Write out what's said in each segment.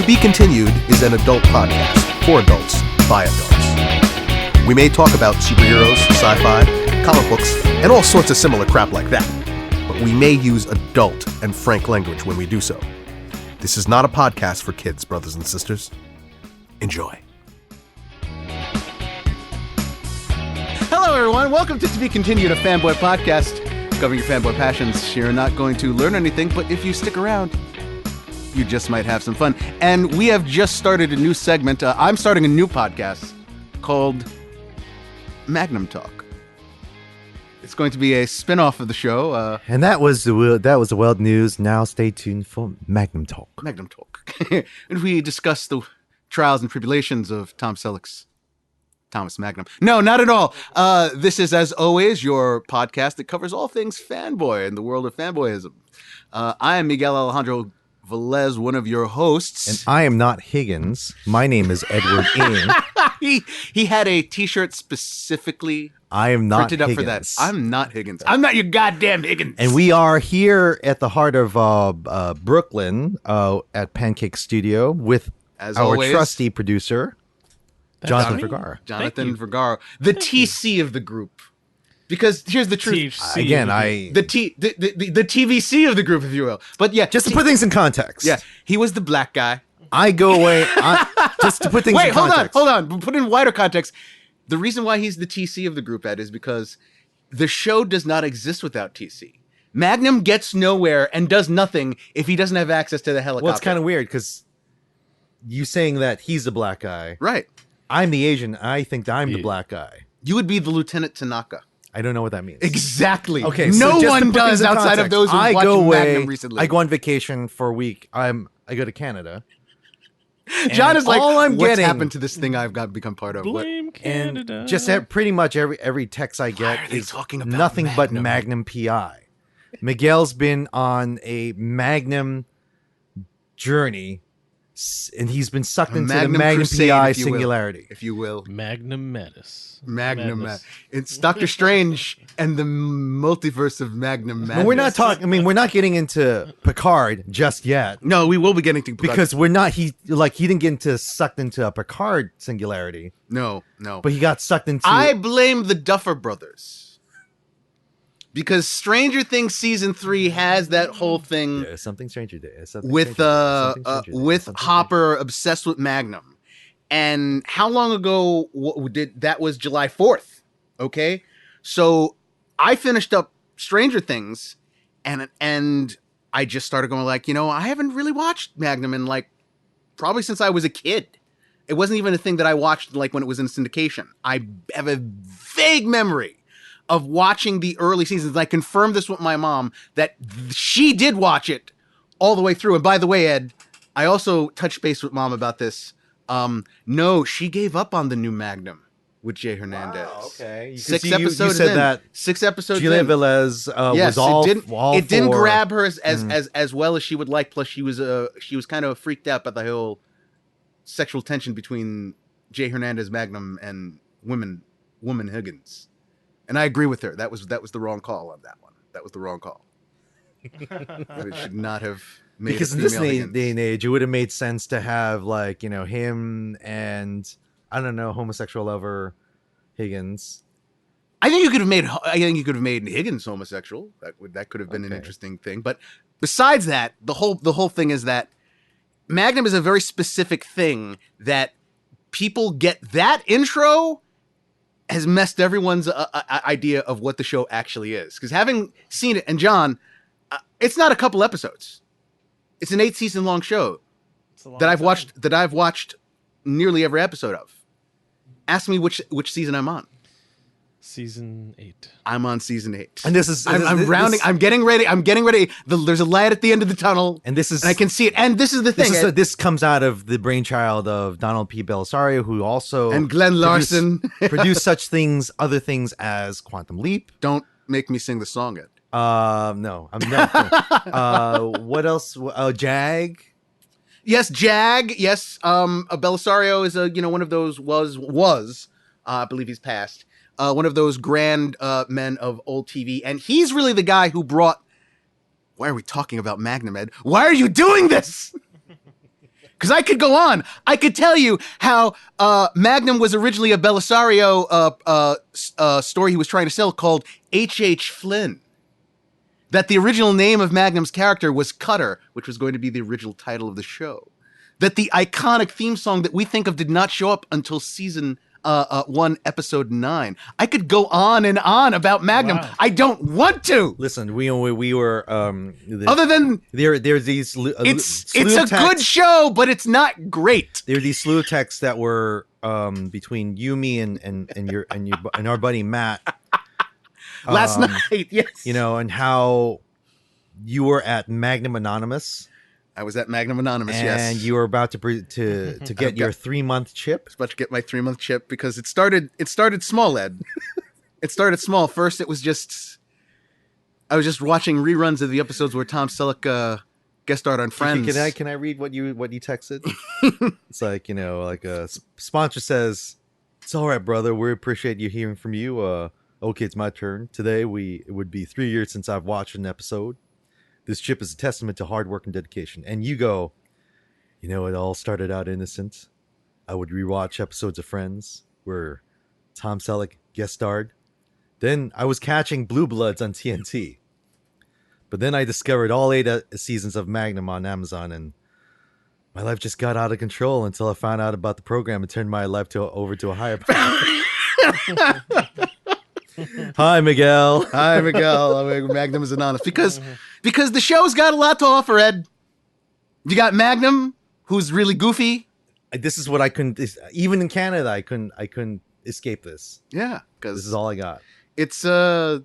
Be Continued is an adult podcast for adults by adults. We may talk about superheroes, sci-fi, comic books, and all sorts of similar crap like that, but we may use adult and frank language when we do so. This is not a podcast for kids, brothers and sisters. Enjoy. Hello, everyone. Welcome to Be Continued, a Fanboy Podcast, covering your fanboy passions. You're not going to learn anything, but if you stick around, you just might have some fun. And we have just started a new segment. I'm starting a new podcast called Magnum Talk. It's going to be a spin-off of the show. And that was the world news. Now stay tuned for Magnum Talk. Magnum Talk. And we discuss the trials and tribulations of Tom Selleck's Thomas Magnum. No, not at all. This is, as always, your podcast that covers all things fanboy in the world of fanboyism. I am Miguel Alejandro Velez, one of your hosts. And I am not Higgins. My name is Edward Ng. He had a T-shirt specifically I am not printed up Higgins. for that. I'm not Higgins. I'm not your goddamn Higgins. And we are here at the heart of Brooklyn at Pancake Studio with As our always, trusty producer, Jonathan Vergara. Jonathan Vergara, the TC of the group. Because here's the truth. Again, the TBC of the group, if you will. But yeah, just to put things in context. Yeah, he was the black guy. I go away just to put things in context. Hold on. Put in wider context. The reason why he's the TC of the group, Ed, is because the show does not exist without TC. Magnum gets nowhere and does nothing if he doesn't have access to the helicopter. Well, it's kind of weird because you saying that he's the black guy. Right. I'm the Asian. I think that I'm the black guy. You would be the Lieutenant Tanaka. I don't know what that means. Exactly. Okay. No so one does outside of those who watch Magnum recently. I go on vacation for a week. I go to Canada. John is like, all I'm what's getting, happened to this thing I've got become part of? Blame Canada. And just pretty much every text I get is talking about nothing but Magnum? Magnum PI. Miguel's been on a Magnum journey, and he's been sucked into the Magnum crusade, PI if you will. singularity. If you will. Magnum Menace. Magnum. It's Doctor Strange and the multiverse of Magnum Madness. But we're not talking. I mean, we're not getting into Picard just yet. No, we will be getting to Picard. Because we're not. He didn't get sucked into a Picard singularity. No. But he got sucked into. I blame the Duffer Brothers. Because Stranger Things season 3 has that whole thing something stranger there. with Hopper obsessed with Magnum. And how long ago that was July 4th? Okay, so I finished up Stranger Things, and I just started going like, I haven't really watched Magnum in like probably since I was a kid. It wasn't even a thing that I watched like when it was in syndication. I have a vague memory of watching the early seasons. I confirmed this with my mom that she did watch it all the way through. And by the way, Ed, I also touched base with Mom about this. No, she gave up on the new Magnum with Jay Hernandez. Wow, okay. Six you episodes said in. that 6 episodes Julia in. Velez Yes, was all it didn't for- grab her as well as she would like. Plus, she was kind of freaked out by the whole sexual tension between Jay Hernandez Magnum and woman Higgins. And I agree with her. That was the wrong call on that one. That was the wrong call. It should not have made because in this day and age, it would have made sense to have like him and I don't know homosexual lover Higgins. I think you could have made Higgins homosexual. That could have been an interesting thing. But besides that, the whole thing is that Magnum is a very specific thing that people get. That intro has messed everyone's idea of what the show actually is. Because having seen it, and John, it's not a couple episodes. It's an 8-season long show that I've watched nearly every episode of. Ask me which season I'm on. Season 8. I'm on season 8. And this is I'm getting ready. There's a light at the end of the tunnel. And this is I can see it. And this is the thing. This comes out of the brainchild of Donald P. Belisario, who also And Glenn Larson produced other things as Quantum Leap. Don't make me sing the song yet. No, I'm not. What else? Jag. Yes, Jag. Yes, Belisario is one of those was I believe he's passed. One of those grand men of old TV, and he's really the guy who brought. Why are we talking about Magnum, Ed? Why are you doing this? Because I could go on. I could tell you how Magnum was originally a Belisario story he was trying to sell called H.H. Flynn. That the original name of Magnum's character was Cutter, which was going to be the original title of the show. That the iconic theme song that we think of did not show up until season 1, episode 9. I could go on and on about Magnum. Wow. I don't want to. Listen, we were other than there's these it's a good show, but it's not great. There are these slew of texts that were between you, me, and our buddy Matt last night. Yes, and how you were at Magnum Anonymous. I was at Magnum Anonymous, yes. And you were about to get your 3-month chip. I was about to get my 3-month chip because it started small, Ed. It started small. First, I was just watching reruns of the episodes where Tom Selleck guest starred on Friends. Can I read what you texted? It's like, like a sponsor says, "It's all right, brother. We appreciate you hearing from you. Okay, it's my turn. Today it would be 3 years since I've watched an episode. This chip is a testament to hard work and dedication." And you go, it all started out innocent. I would rewatch episodes of Friends where Tom Selleck guest starred. Then I was catching Blue Bloods on TNT. But then I discovered all 8 seasons of Magnum on Amazon, and my life just got out of control until I found out about the program and turned my life over to a higher power. Hi, Miguel. Hi, Miguel. Magnum is Anonymous. Because the show's got a lot to offer, Ed. You got Magnum, who's really goofy. This is what I couldn't, even in Canada, I couldn't escape this. Yeah. Because this is all I got. It's a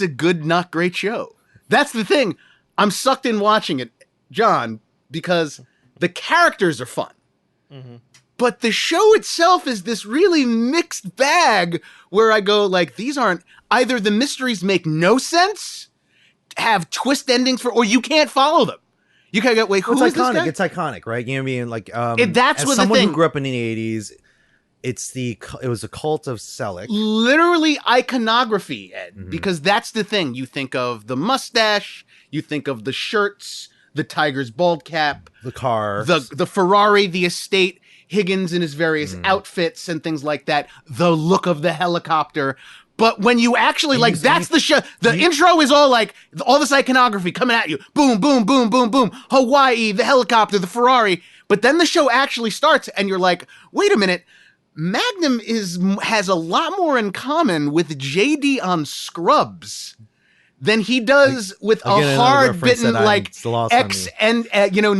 good, not great show. That's the thing. I'm sucked in watching it, John, because the characters are fun. Mm-hmm. But the show itself is this really mixed bag where I go, like, these aren't, either the mysteries make no sense, have twist endings or you can't follow them. You kind of go, wait, who is this guy? It's iconic, right? You know what I mean? Like, that's as what someone the thing. Who grew up in the 80s, it was a cult of Selleck. Literally iconography, Ed, because that's the thing. You think of the mustache, you think of the shirts, the tiger's bald cap, the car, the Ferrari, the estate, Higgins in his various outfits and things like that, the look of the helicopter. But when you actually, the show, the intro is all like, all this iconography coming at you. Boom, boom, boom, boom, boom. Hawaii, the helicopter, the Ferrari. But then the show actually starts and you're like, wait a minute. Magnum has a lot more in common with JD on Scrubs than he does with a hard-bitten ex and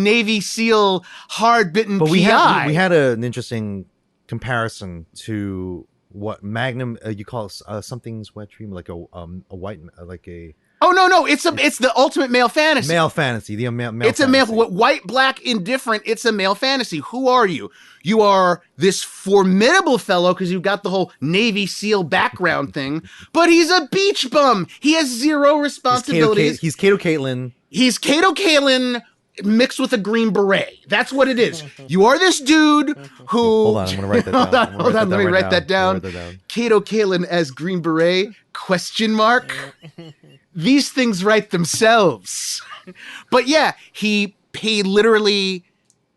Navy SEAL hard-bitten PI. We had an interesting comparison to what Magnum you call something's wet dream, like a white like a. Oh no! It's the ultimate male fantasy. Male fantasy. It's a male, white, black, indifferent. It's a male fantasy. Who are you? You are this formidable fellow because you've got the whole Navy SEAL background thing. But he's a beach bum. He has zero responsibilities. He's Kato Caitlin. He's Kato Caitlin mixed with a green beret. That's what it is. You are this dude who. Hold on, I'm gonna write that down. Hold on, let me write that down. Kato Caitlin as Green Beret ? These things write themselves. But yeah, he literally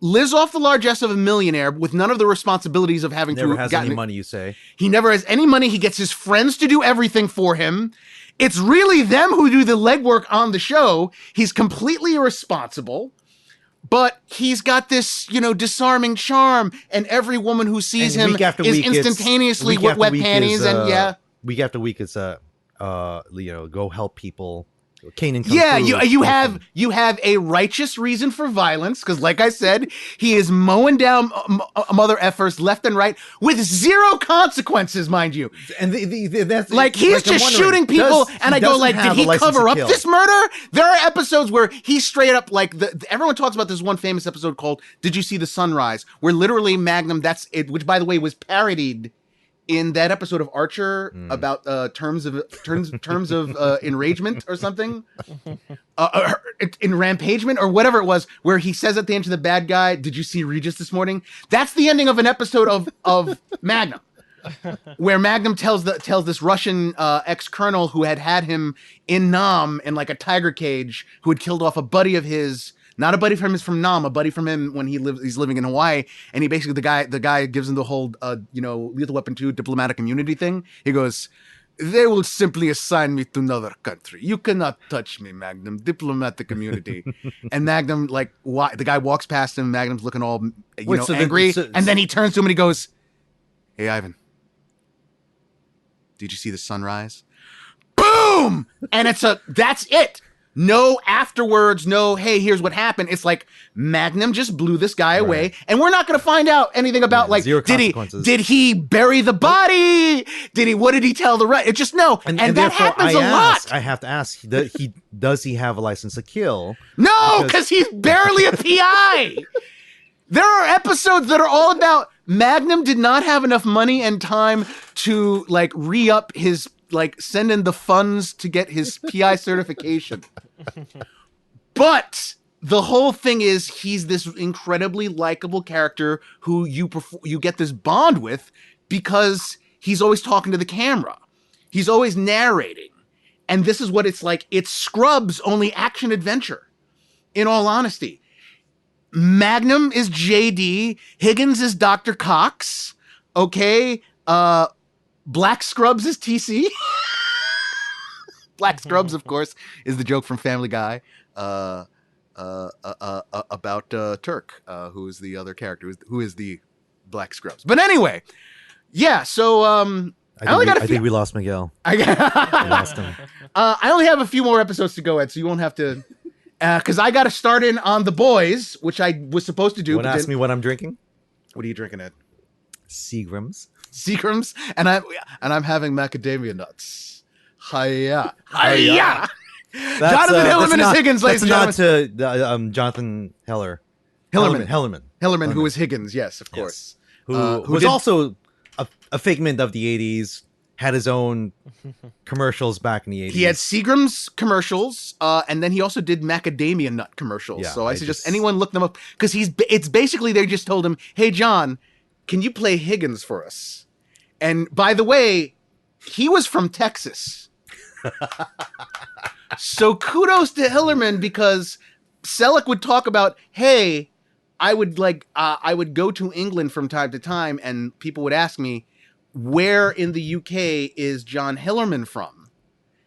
lives off the largesse of a millionaire with none of the responsibilities of having never has any money, you say. He never has any money. He gets his friends to do everything for him. It's really them who do the legwork on the show. He's completely irresponsible, but he's got this, disarming charm, and every woman who sees him is instantaneously wet panties, week after week it's go help people. You have a righteous reason for violence because, like I said, he is mowing down mother effers left and right with zero consequences, mind you. And that's like he's just shooting people, and I go like, did he cover up this murder? There are episodes where he straight up everyone talks about this one famous episode called "Did You See the Sunrise?" where literally Magnum, that's it, which by the way was parodied in that episode of Archer about terms of enragement or something, in Rampagement or whatever it was, where he says at the end to the bad guy, "Did you see Regis this morning?" That's the ending of an episode of Magnum, where Magnum tells this Russian ex-colonel who had him in Nam in like a tiger cage, who had killed off a buddy of his Not a buddy from him is from Nam. A buddy from him when he's living in Hawaii, and he basically the guy gives him the whole Lethal Weapon 2 diplomatic immunity thing. He goes, "They will simply assign me to another country. You cannot touch me, Magnum. Diplomatic immunity." And Magnum, the guy walks past him. Magnum's looking all angry, and then he turns to him and he goes, "Hey, Ivan, did you see the sunrise?" Boom! And that's it. No afterwards, no, hey, here's what happened. It's like Magnum just blew this guy away, and we're not going to find out anything about did he bury the body? What did he tell the rest? It just no. And that happens a lot. I have to ask, does he have a license to kill? No, because he's barely a PI. There are episodes that are all about Magnum did not have enough money and time to re-up his send in the funds to get his PI certification. But the whole thing is he's this incredibly likable character who you get this bond with because he's always talking to the camera. He's always narrating. And this is what it's like. It's Scrubs, only action adventure, in all honesty. Magnum is JD. Higgins is Dr. Cox. Okay? Black Scrubs is TC. Black Scrubs, of course, is the joke from Family Guy about Turk, who is the other character, who is the Black Scrubs. But anyway, yeah. So I think we lost Miguel. We lost him. I only have a few more episodes to go, Ed, so you won't have to. Because I got to start in on The Boys, which I was supposed to do. Want to ask me what I'm drinking? What are you drinking, Ed? Seagram's, and I'm having macadamia nuts. Hiya. Jonathan Hillerman is Higgins, ladies and gentlemen. That's not to Jonathan Hillerman, who is Higgins, yes, of course. Who was also a figment of the 80s, had his own commercials back in the 80s. He had Seagram's commercials, and then he also did macadamia nut commercials. Yeah, so I suggest anyone look them up, because it's basically they just told him, "Hey, John, can you play Higgins for us?" And by the way, he was from Texas. So kudos to Hillerman, because Selleck would talk about, hey, I would go to England from time to time, and people would ask me, where in the UK is John Hillerman from?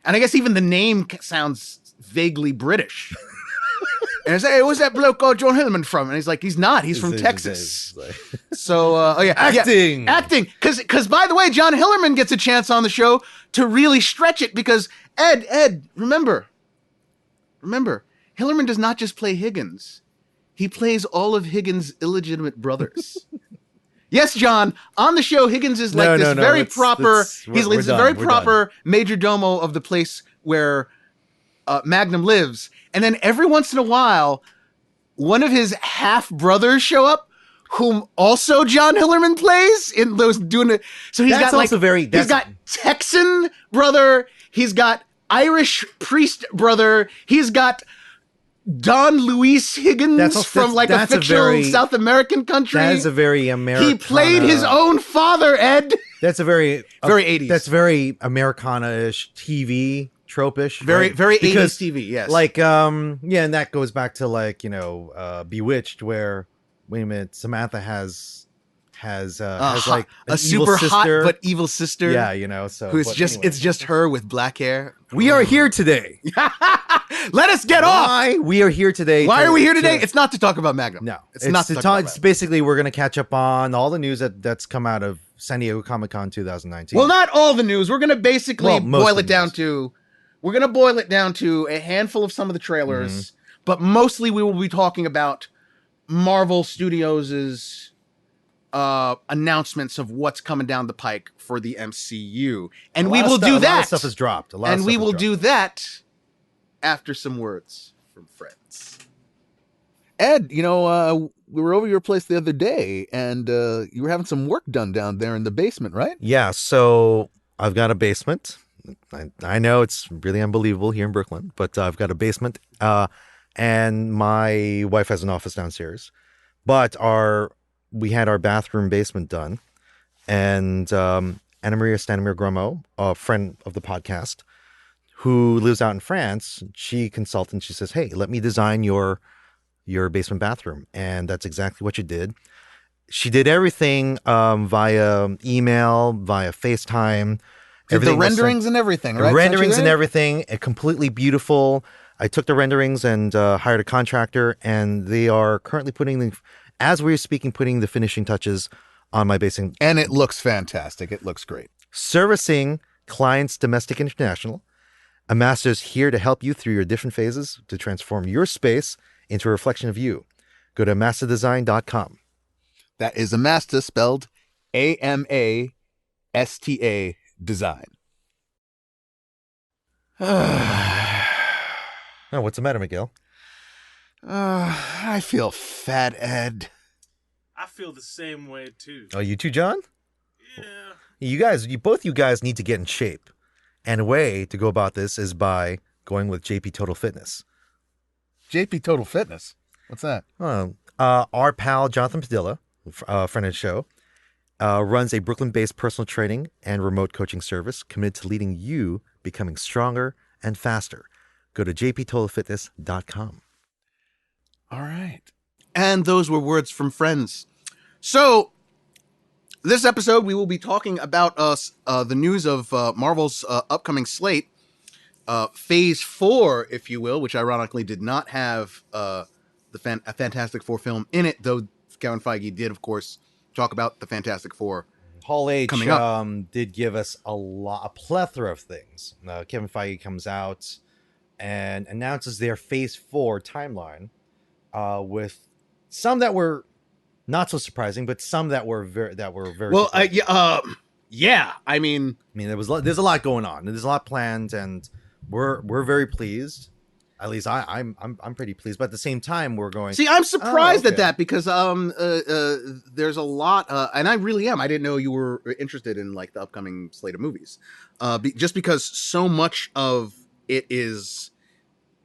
And I guess even the name sounds vaguely British. And I say, hey, where's that bloke called John Hillerman from? And he's like, he's not. He's from Texas. So, acting. Because by the way, John Hillerman gets a chance on the show to really stretch it, because Ed, remember, Hillerman does not just play Higgins. He plays all of Higgins' illegitimate brothers. Yes, John, on the show, Higgins is proper major domo of the place where Magnum lives. And then every once in a while, one of his half brothers show up, whom also John Hillerman plays in those doing it. So he's he's got Texan brother, he's got Irish priest brother, he's got Don Luis Higgins from a fictional South American country. That is a very American. He played his own father, Ed. That's a very 80s. That's very Americana-ish TV. Tropish, very 80s TV, yes. And that goes back to Bewitched, where Samantha has a super hot but evil sister. Yeah, so it's just her with black hair. We are here today. Let us get off. We are here today. Why are we here today? It's not to talk about Magnum. No, it's not to talk about It's basically we're going to catch up on all the news that's come out of San Diego Comic-Con 2019. Well, not all the news. We're going to basically boil it down to a handful of some of the trailers, but mostly we will be talking about Marvel Studios' announcements of what's coming down the pike for the MCU. And we will do that. A lot of stuff has dropped. And we will do that after some words from friends. Ed, we were over your place the other day, and you were having some work done down there in the basement, right? Yeah, so I've got a basement. I know it's really unbelievable here in Brooklyn, but I've got a basement, and my wife has an office downstairs. But we had our bathroom basement done, and Anna Maria Stanimir Grummo, a friend of the podcast, who lives out in France, she consulted and she says, "Hey, let me design your your basement bathroom. And that's exactly what she did. She did everything via email, via FaceTime. Did the renderings and everything, right? The renderings and everything, completely beautiful. I took the renderings and hired a contractor, and they are currently as we're speaking, putting the finishing touches on my basement. And it looks fantastic. It looks great. Servicing clients, domestic and international. A master's here to help you through your different phases to transform your space into a reflection of you. Go to masterdesign.com. That is Amasta, spelled Amasta design. Oh, what's the matter, Miguel? I feel fat, Ed. I feel the same way too. Oh, you too, John? Yeah. Both you guys need to get in shape. And a way to go about this is by going with JP Total Fitness. JP Total Fitness? What's that? Our pal, Jonathan Padilla, friend of the show, runs a Brooklyn-based personal training and remote coaching service committed to leading you becoming stronger and faster. Go to jptotalfitness.com. All right. And those were words from friends. So, this episode, we will be talking about the news of Marvel's upcoming slate, Phase 4, if you will, which ironically did not have a Fantastic Four film in it, though Kevin Feige did, of course, talk about the Fantastic Four. Hall H coming up. Did give us a plethora of things. Kevin Feige comes out and announces their Phase 4 timeline with some that were not so surprising, but some that were very well. Yeah. I mean, there's a lot going on. There's a lot planned, and we're very pleased. At least I'm pretty pleased. But at the same time, we're going. See, I'm surprised at that because there's a lot, and I really am. I didn't know you were interested in like the upcoming slate of movies, just because so much of it is.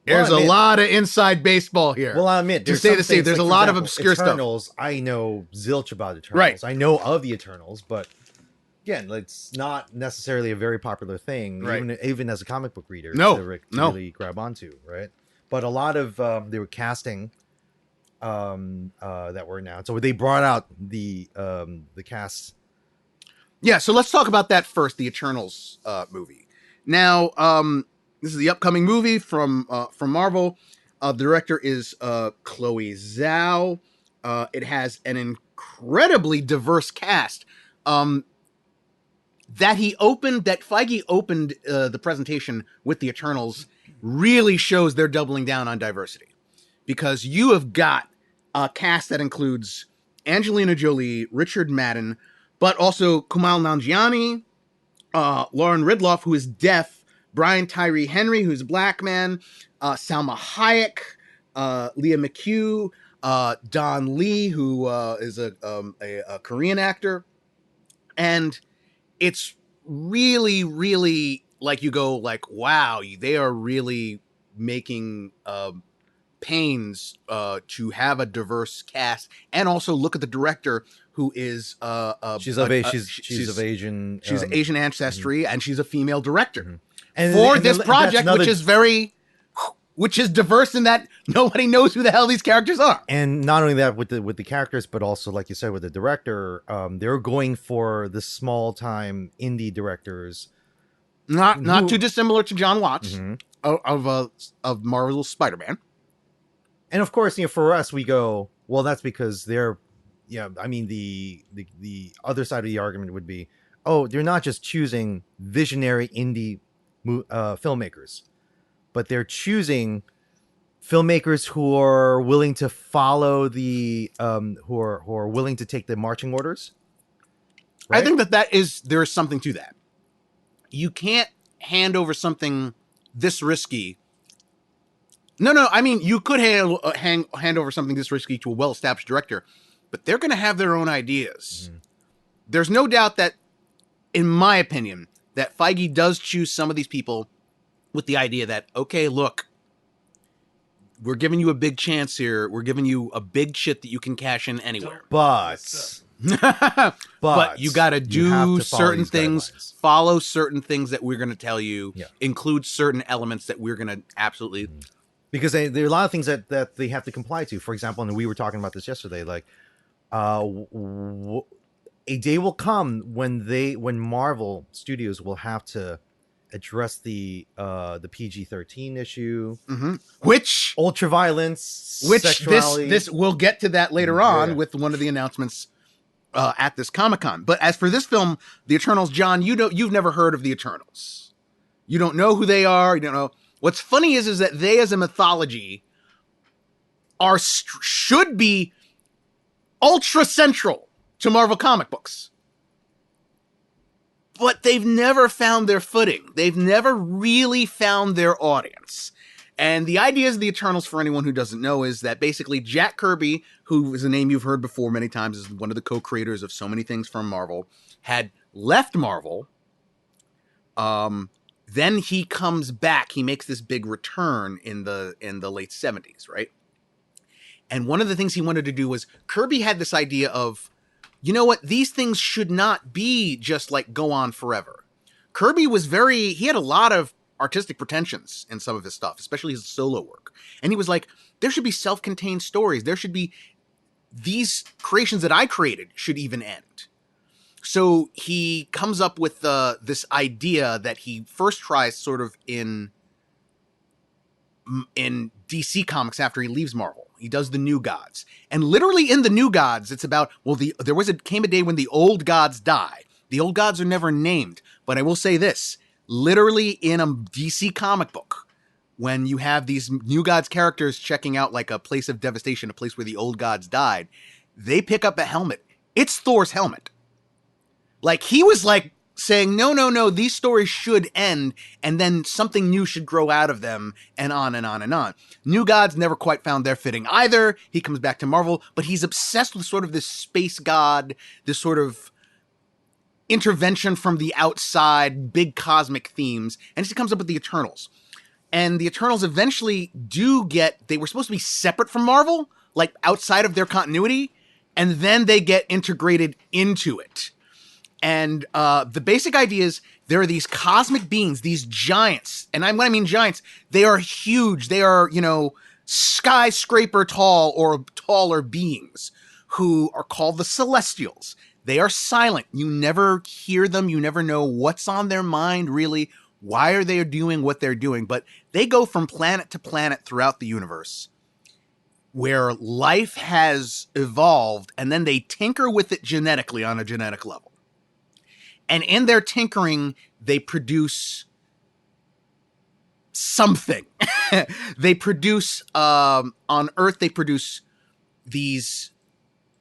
There's a lot of inside baseball here. Well, I admit, there's a lot of obscure Eternals, stuff. I know zilch about Eternals. Right. I know of the Eternals, but again, it's not necessarily a very popular thing, right. even as a comic book reader. No. To really grab onto, right? But a lot of they were casting that were announced. So they brought out the cast. Yeah, so let's talk about that first, the Eternals movie. Now, this is the upcoming movie from Marvel. The director is Chloe Zhao. It has an incredibly diverse cast. That Feige opened the presentation with the Eternals really shows they're doubling down on diversity, because you have got a cast that includes Angelina Jolie, Richard Madden, but also Kumail Nanjiani, Lauren Ridloff, who is deaf, Brian Tyree Henry, who's a black man, Salma Hayek, Leah McHugh, Don Lee, who is a Korean actor. And it's really, really like you go like, wow, they are really making pains to have a diverse cast, and also look at the director, who is she's of Asian Asian ancestry, and she's a female director. Mm-hmm. For this project, which is diverse in that nobody knows who the hell these characters are. And not only that with the characters, but also, like you said, with the director, they're going for the small time indie directors. Not too dissimilar to John Watts, mm-hmm. of Marvel's Spider-Man. And of course, for us, we go, well, that's because they're, the other side of the argument would be, oh, they're not just choosing visionary indie filmmakers, but they're choosing filmmakers who are willing to follow the who are willing to take the marching orders. Right? I think there is something to that. You can't hand over something this risky. No. I mean, you could hand over something this risky to a well-established director, but they're going to have their own ideas. Mm-hmm. There's no doubt that, in my opinion, that Feige does choose some of these people with the idea that, okay, look, we're giving you a big chance here. We're giving you a big shit that you can cash in anywhere. But you got to do certain things, follow certain things that we're going to tell you, include certain elements that we're going to absolutely because there are a lot of things that they have to comply to. For example, and we were talking about this yesterday, like a day will come when Marvel Studios will have to address the PG-13 issue, which ultraviolence, which sexuality. this we'll get to that later on with one of the announcements at this Comic-Con. But as for this film, the Eternals, John, you've never heard of the Eternals. You don't know who they are. You don't know. What's funny is that they, as a mythology, should be ultra central to Marvel comic books. But they've never found their footing. They've never really found their audience. And the idea of the Eternals, for anyone who doesn't know, is that basically Jack Kirby, who is a name you've heard before many times, is one of the co-creators of so many things from Marvel, had left Marvel. Then he comes back. He makes this big return in the late 70s, right? And one of the things he wanted to do was, Kirby had this idea of, you know what? These things should not be just like go on forever. Kirby he had a lot of artistic pretensions in some of his stuff, especially his solo work. And he was like, there should be self-contained stories. There should be these creations that I created should even end. So he comes up with this idea that he first tries sort of in DC Comics after he leaves Marvel. He does the New Gods. And literally in the New Gods, it's about, well, came a day when the old gods die. The old gods are never named. But I will say this, literally in a DC comic book, when you have these New Gods characters checking out like a place of devastation, a place where the old gods died, they pick up a helmet. It's Thor's helmet. Like, he was like saying, no, these stories should end, and then something new should grow out of them, and on and on and on. New Gods never quite found their fitting either. He comes back to Marvel, but he's obsessed with sort of this space god, this sort of intervention from the outside, big cosmic themes, and he comes up with the Eternals. And the Eternals eventually they were supposed to be separate from Marvel, like outside of their continuity, and then they get integrated into it. And the basic idea is there are these cosmic beings, these giants. And when I mean giants, they are huge. They are, skyscraper tall or taller beings who are called the Celestials. They are silent. You never hear them. You never know what's on their mind, really. Why are they doing what they're doing? But they go from planet to planet throughout the universe where life has evolved, and then they tinker with it genetically on a genetic level. And in their tinkering, they produce something. They produce, on Earth, they produce these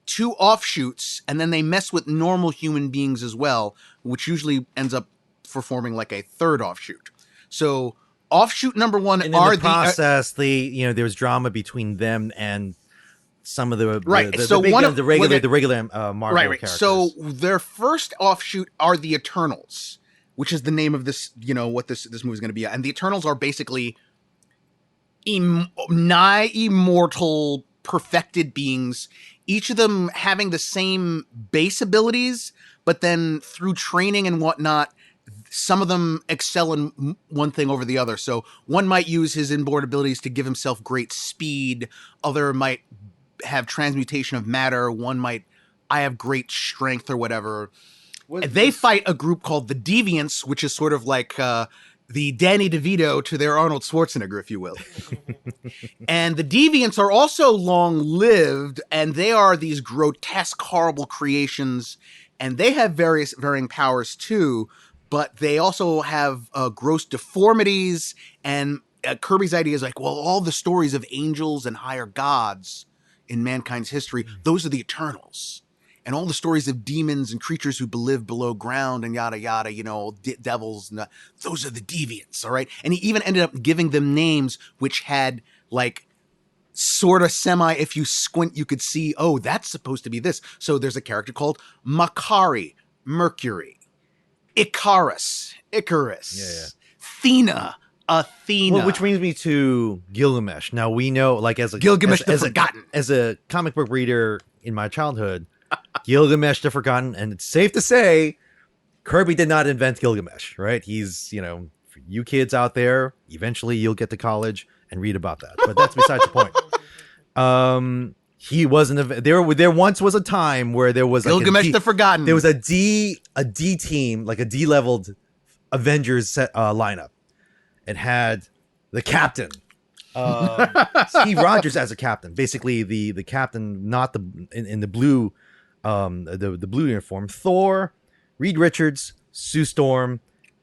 two offshoots, and then they mess with normal human beings as well, which usually ends up forming like a third offshoot. So offshoot number one and in the process, there was drama between them and some of the regular Marvel characters. So their first offshoot are the Eternals, which is the name of this, what this movie is going to be. And the Eternals are basically nigh immortal, perfected beings, each of them having the same base abilities, but then through training and whatnot, some of them excel in one thing over the other. So one might use his inborn abilities to give himself great speed. Other might have transmutation of matter. One might, I have great strength or whatever. They fight a group called the Deviants, which is sort of like the Danny DeVito to their Arnold Schwarzenegger, if you will. And the Deviants are also long-lived, and they are these grotesque, horrible creations, and they have varying powers too, but they also have gross deformities, and Kirby's idea is like, well, all the stories of angels and higher gods in mankind's history, those are the Eternals. And all the stories of demons and creatures who live below ground and yada yada, devils, and those are the Deviants, all right? And he even ended up giving them names which had like sort of if you squint, you could see, oh, that's supposed to be this. So there's a character called Makari, Mercury, Icarus, Athena, Well, which brings me to Gilgamesh. Now we know, like Gilgamesh the Forgotten. As a comic book reader in my childhood, Gilgamesh the Forgotten, and it's safe to say Kirby did not invent Gilgamesh, right? He's, for you kids out there, eventually you'll get to college and read about that. But that's besides the point. He wasn't there once was a time where there was Gilgamesh the Forgotten. There was a D team, like a D leveled Avengers set lineup. It had the captain, Steve Rogers as a captain, basically the captain, not in the blue, the blue uniform. Thor, Reed Richards, Sue Storm,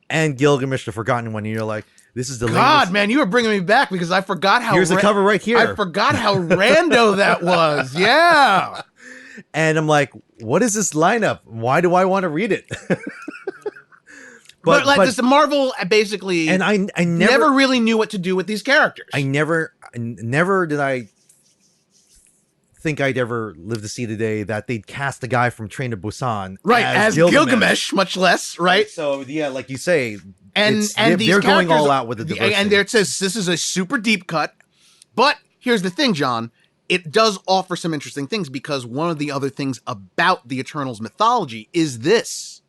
and Gilgamesh the Forgotten One. And you're like, this is the God, man, you were bringing me back because I forgot how. Here's the cover right here. I forgot how rando that was. Yeah. And I'm like, what is this lineup? Why do I want to read it? but this Marvel basically, and I never really knew what to do with these characters. I never did I think I'd ever live to see the day that they'd cast a guy from Train to Busan, right, as Gilgamesh, much less, right? So yeah, like you say, and they're going all out with the diversity. And there it says this is a super deep cut, but here's the thing, John. It does offer some interesting things because one of the other things about the Eternals mythology is this.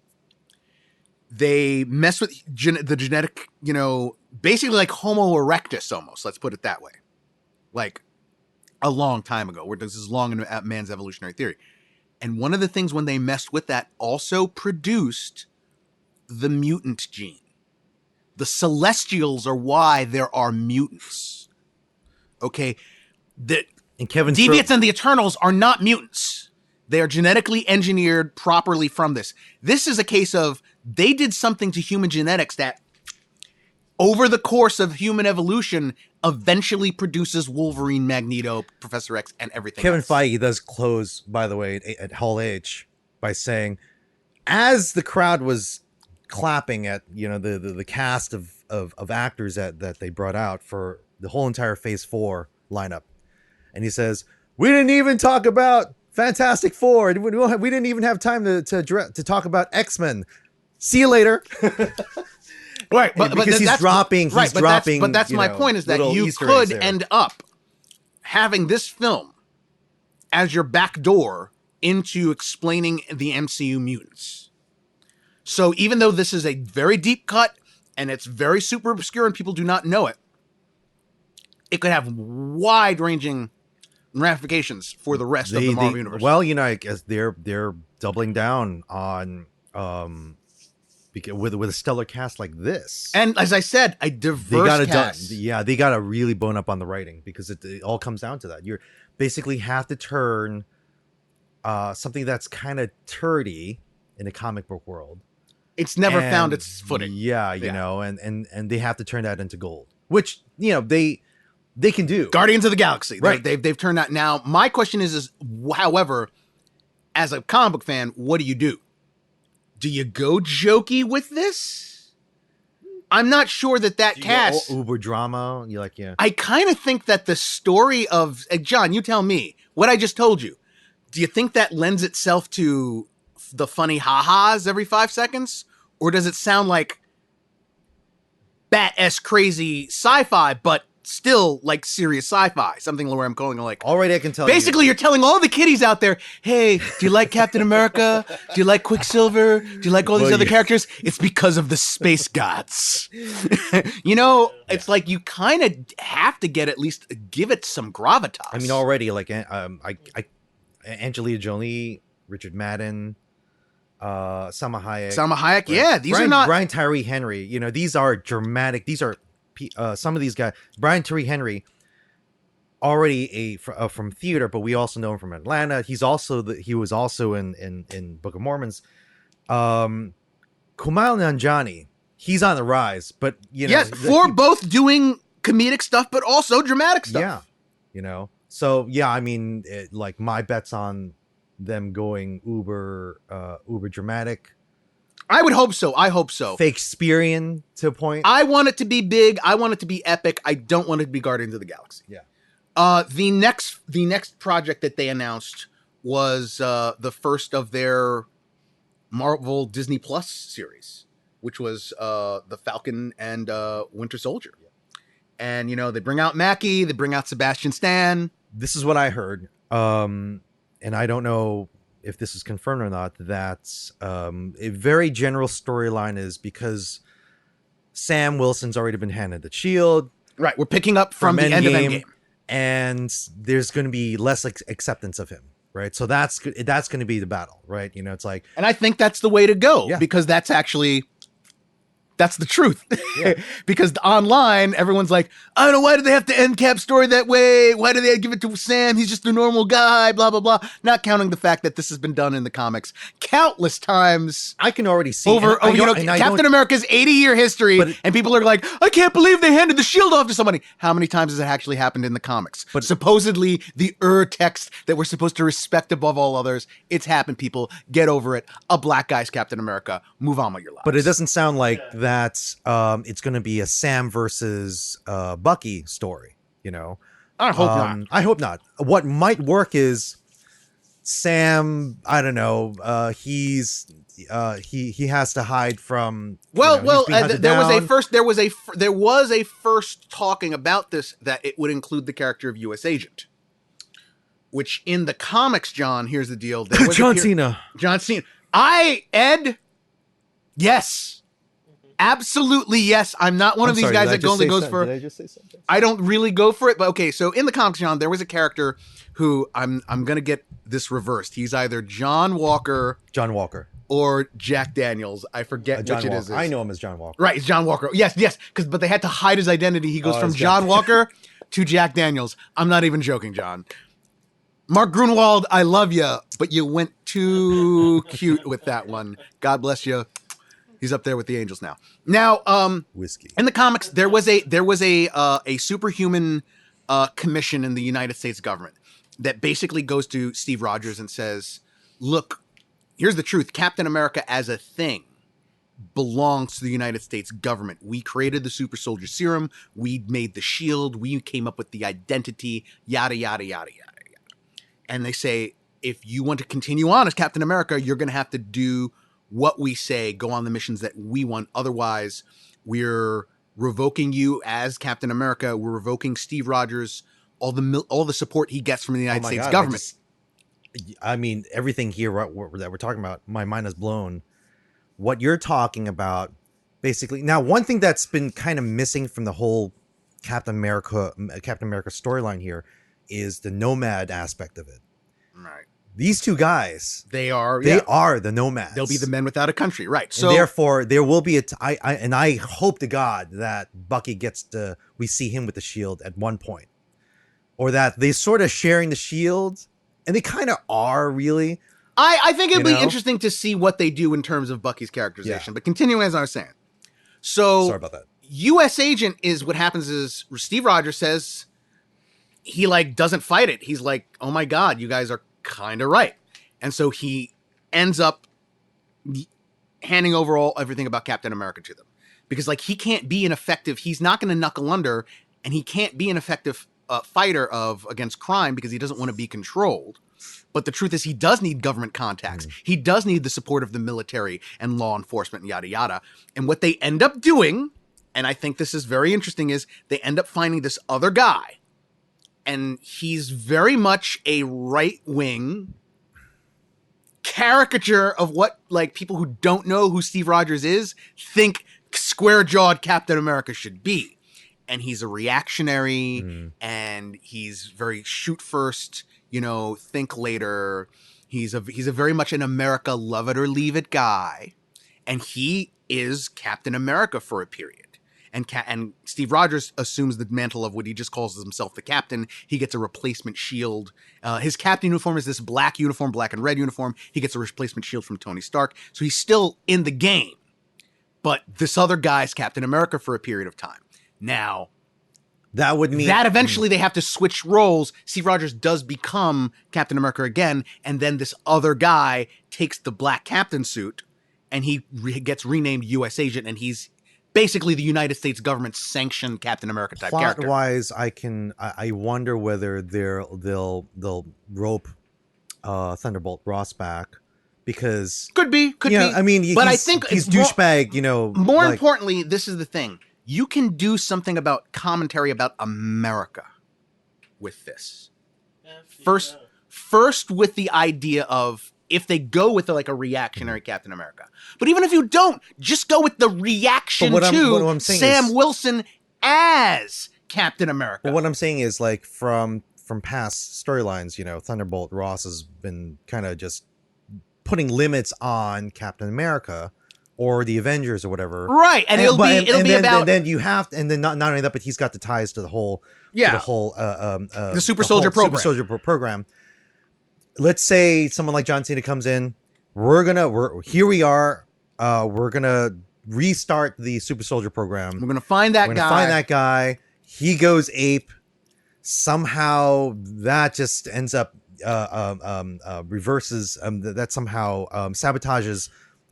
They mess with the genetic, basically like Homo erectus almost. Let's put it that way. Like a long time ago, where this is long in man's evolutionary theory. And one of the things when they messed with that also produced the mutant gene. The Celestials are why there are mutants. Okay? And Kevin Deviants and the Eternals are not mutants. They are genetically engineered properly from this. This is a case of they did something to human genetics that over the course of human evolution eventually produces Wolverine, Magneto, Professor X, and everything Kevin else. Feige does close, by the way, at Hall H by saying, as the crowd was clapping at, the cast of actors that they brought out for the whole entire Phase 4 lineup. And he says, we didn't even talk about Fantastic Four. We didn't even have time to talk about X-Men. See you later. Right, because he's dropping. But that's my point: is that you Easter could end up having this film as your back door into explaining the MCU mutants. So even though this is a very deep cut and it's very super obscure and people do not know it, it could have wide-ranging ramifications for the rest of the Marvel universe. Well, I guess they're doubling down on with a stellar cast like this, and as I said, a diverse cast. They got to really bone up on the writing because it all comes down to that. You basically have to turn something that's kind of turdy in the comic book world. It's never found its footing. And they have to turn that into gold, which they can do. Guardians of the Galaxy, right? They've turned that. Now, my question is, however, as a comic book fan, what do you do? Do you go jokey with this? I'm not sure that cast uber drama. You like, yeah. I kind of think that the story of John, you tell me what I just told you. Do you think that lends itself to the funny ha-has every 5 seconds, or does it sound like bat-esque crazy sci-fi, but still like serious sci-fi, something where I'm going like already I can tell basically you're telling all the kiddies out there, hey, do you like Captain America? Do you like Quicksilver? Do you like all these other characters? It's because of the space gods. It's like you kind of have to give it some gravitas. I mean, already like Angelina Jolie, Richard Madden, Salma Hayek, yeah, these are not Brian Tyree Henry. These are dramatic. These are some of these guys. Brian Tyree Henry, already from theater, but we also know him from Atlanta. He was also in Book of Mormons. Kumail Nanjiani, he's on the rise, but both doing comedic stuff, but also dramatic stuff. Yeah, So yeah, I mean, like my bet's on them going uber dramatic. I would hope so. I hope so. Shakespearean to a point. I want it to be big. I want it to be epic. I don't want it to be Guardians of the Galaxy. Yeah. The next project that they announced was the first of their Marvel Disney Plus series, which was the Falcon and Winter Soldier. Yeah. And they bring out Mackie, they bring out Sebastian Stan. This is what I heard, and I don't know if this is confirmed or not. That's a very general storyline is because Sam Wilson's already been handed the shield. Right, we're picking up from the end of Endgame. And there's going to be less acceptance of him, right? So that's going to be the battle, right? You know, it's like... And I think that's the way to go, because that's the truth. Yeah. Because online, everyone's like, I don't know, why do they have to end Cap's story that way? Why do they give it to Sam? He's just a normal guy, blah, blah, blah. Not counting the fact that this has been done in the comics countless times. I can already see Captain America's 80-year history, and people are like, I can't believe they handed the shield off to somebody. How many times has it actually happened in the comics? But supposedly the text that we're supposed to respect above all others, it's happened, people. Get over it. A black guy's Captain America. Move on with your lives. But it doesn't sound like that it's going to be a Sam versus Bucky story, you know. I hope not. I hope not. What might work is Sam, I don't know, he has to hide from there was a first talking about this that it would include the character of US Agent, which in the comics, John, here's the deal. John Cena. Yes. Absolutely, yes. I'm not one of these guys that only goes for... Did I just say something? I don't really go for it, but okay, so in the comics, John, there was a character who I'm going to get this reversed. He's either John Walker or Jack Daniels. I forget which it is. I know him as John Walker. Right, it's John Walker. Yes, but they had to hide his identity. He goes from John Walker to Jack Daniels. I'm not even joking, John. Mark Grunwald, I love you, but you went too cute with that one. God bless you. He's up there with the Angels now. Now, whiskey. In the comics, there was a superhuman commission in the United States government that basically goes to Steve Rogers and says, "Look, here's the truth: Captain America as a thing belongs to the United States government. We created the super soldier serum. We made the shield. We came up with the identity. Yada yada yada yada yada." And they say, if you want to continue on as Captain America, you're going to have to do what we say, go on the missions that we want. Otherwise, we're revoking you as Captain America. We're revoking Steve Rogers, all the support he gets from the United States government. I mean, everything here that we're talking about, my mind is blown. What you're talking about, basically. Now, one thing that's been kind of missing from the whole Captain America storyline here is the nomad aspect of it. Right. These two guys, they are the nomads. They'll be the men without a country, right? So and therefore, there will be I hope to God that Bucky we see him with the shield at one point, or that they sort of sharing the shield, and they kind of are really. I think it'll be interesting to see what they do in terms of Bucky's characterization. Yeah. But continuing as I was saying, so sorry about that. U.S. Agent is what happens is Steve Rogers says he doesn't fight it. He's like, oh my God, you guys are kind of right. And so he ends up handing over everything about Captain America to them, because he can't be an effective, he's not going to knuckle under, and he can't be an effective fighter against crime because he doesn't want to be controlled. But the truth is he does need government contacts. He does need the support of the military and law enforcement and yada yada. And what they end up doing, and I think this is very interesting, is they end up finding this other guy. And he's very much a right-wing caricature of what people who don't know who Steve Rogers is think square-jawed Captain America should be. And he's a reactionary, and he's very shoot first, think later. He's a very much an America love it or leave it guy. And he is Captain America for a period. And Steve Rogers assumes the mantle of what he just calls himself the captain. He gets a replacement shield. His captain uniform is this black uniform, black and red uniform. He gets a replacement shield from Tony Stark. So he's still in the game. But this other guy's Captain America for a period of time. Now, that would mean that eventually they have to switch roles. Steve Rogers does become Captain America again. And then this other guy takes the black captain suit and he gets renamed U.S. Agent, and he's basically the United States government sanctioned Captain America type character. Plot-wise, I wonder whether they'll rope Thunderbolt Ross back, because could be. I mean, but I think he's douchebag. More importantly, this is the thing: you can do something about commentary about America with this. First with the idea of, if they go with a reactionary Captain America. But even if you don't, just go with the reaction to Sam Wilson as Captain America. But what I'm saying is, like, from past storylines, you know, Thunderbolt Ross has been kind of just putting limits on Captain America or the Avengers or whatever. Right, and it'll be about. And then you have, and then not only that, but he's got the ties to the whole, the Super Soldier program. Super Soldier program. Let's say someone like John Cena comes in. We're gonna restart the Super Soldier program. We're gonna find that guy. He goes ape. Somehow that just ends up reverses. That somehow sabotages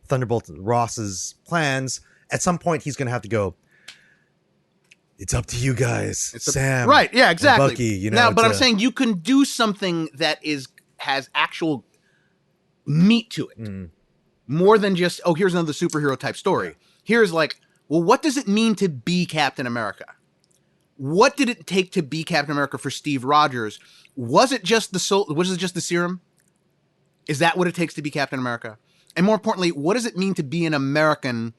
Thunderbolt Ross's plans. At some point, he's gonna have to go. It's up to you guys, Sam. Right? Yeah, exactly. Bucky, you know. Now, but I'm saying you can do something that has actual meat to it, more than just here's another superhero type story. Here's like, well, what does it mean to be Captain America? What did it take to be Captain America for Steve Rogers? Was it just the serum? Is that what it takes to be Captain America? And more importantly, what does it mean to be an American